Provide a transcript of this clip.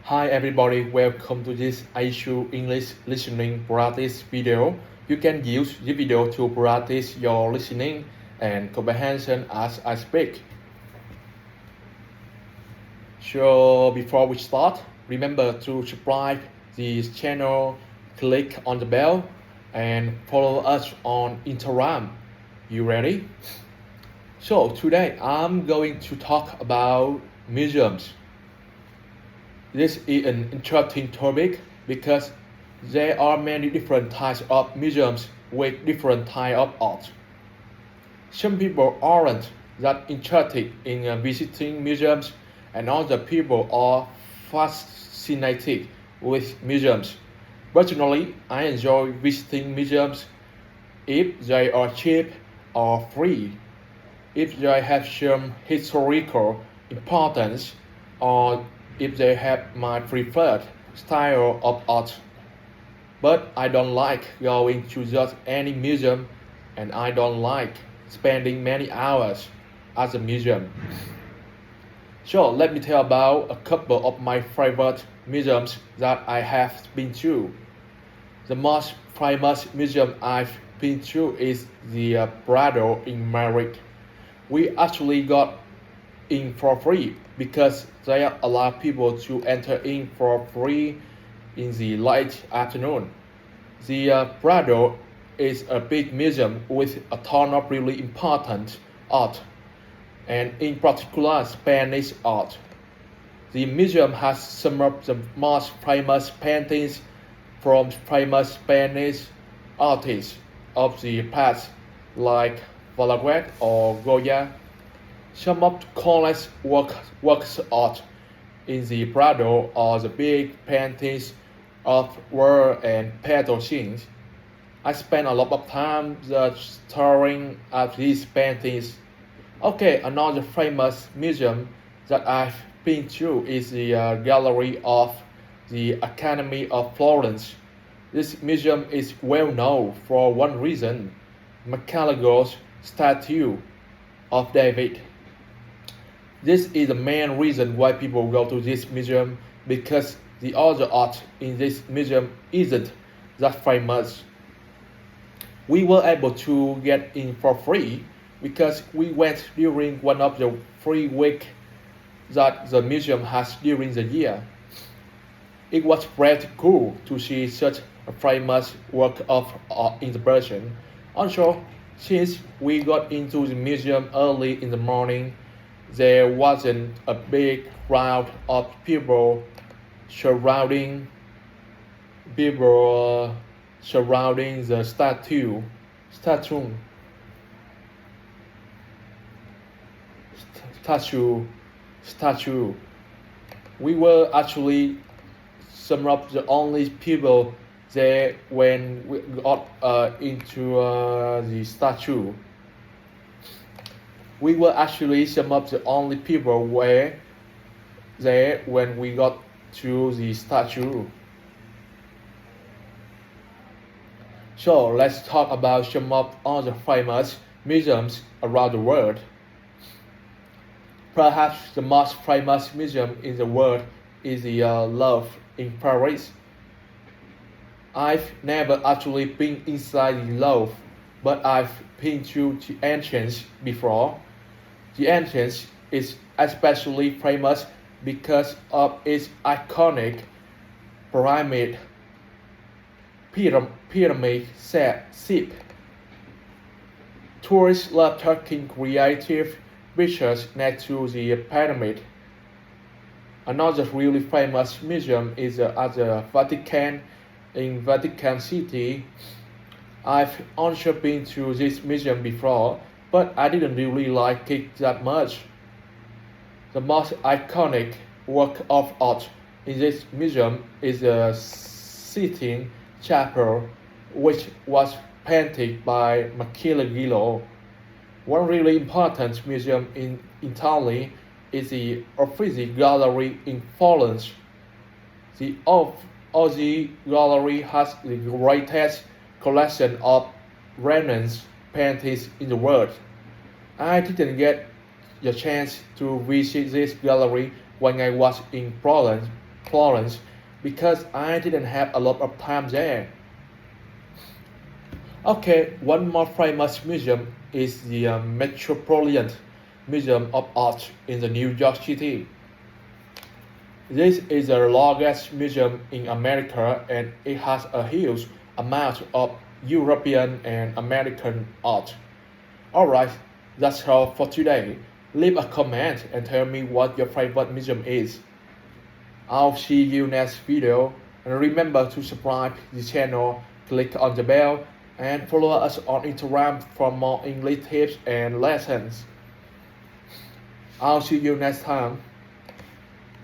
Hi everybody, welcome to this ISU English listening practice video. You can use this video to practice your listening and comprehension as I speak. So before we start, remember to subscribe this channel, click on the bell and follow us on Instagram. You ready? So today I'm going to talk about museums. This is an interesting topic because there are many different types of museums with different types of art. Some people aren't that interested in visiting museums, and other people are fascinated with museums. Personally, I enjoy visiting museums if they are cheap or free, if they have some historical importance, or if they have my preferred style of art. But I don't like going to just any museum, and I don't like spending many hours at the museum. So let me tell about a couple of my favorite museums that I have been to. The most famous museum I've been to is the Prado in Madrid. We actually got in for free because they allow people to enter in for free in the late afternoon. The Prado is a big museum with a ton of really important art, and in particular Spanish art. The museum has some of the most famous paintings from famous Spanish artists of the past like Velázquez or Goya. Some of the coolest works of art in the Prado are the big paintings of war and battle scenes. I spent a lot of time staring at these paintings. Okay, another famous museum that I've been to is the Gallery of the Academy of Florence. This museum is well known for one reason: Michelangelo's statue of David. This is the main reason why people go to this museum, because the other art in this museum isn't that famous. We were able to get in for free because we went during one of the free weeks that the museum has during the year. It was pretty cool to see such a famous work of art in person. Also, since we got into the museum early in the morning, there wasn't a big crowd of surrounding people surrounding the statue statue. We were actually some of the only people there when we got into the statue. We were actually some of the only people were there when we got to the statue. So let's talk about some of other famous museums around the world. Perhaps the most famous museum in the world is the Louvre in Paris. I've never actually been inside the Louvre, but I've been to the entrance before. The entrance is especially famous because of its iconic pyramid shape. Tourists love taking creative pictures next to the pyramid. Another really famous museum is at the Vatican in Vatican City. I've also been to this museum before, but I didn't really like it that much. The most iconic work of art in this museum is the Sistine Chapel, which was painted by Michelangelo. One really important museum in Italy is the Uffizi Gallery in Florence. The Uffizi Gallery has the greatest collection of Renaissance paintings in the world. I didn't get the chance to visit this gallery when I was in Florence Florence because I didn't have a lot of time there. Okay, one more famous museum is the Metropolitan Museum of Art in the New York City. This is the largest museum in America and it has a huge amount of European and American art. Alright, that's all for today. Leave a comment and tell me what your favorite museum is. I'll see you next video and remember to subscribe the channel, click on the bell and follow us on Instagram for more English tips and lessons. I'll see you next time.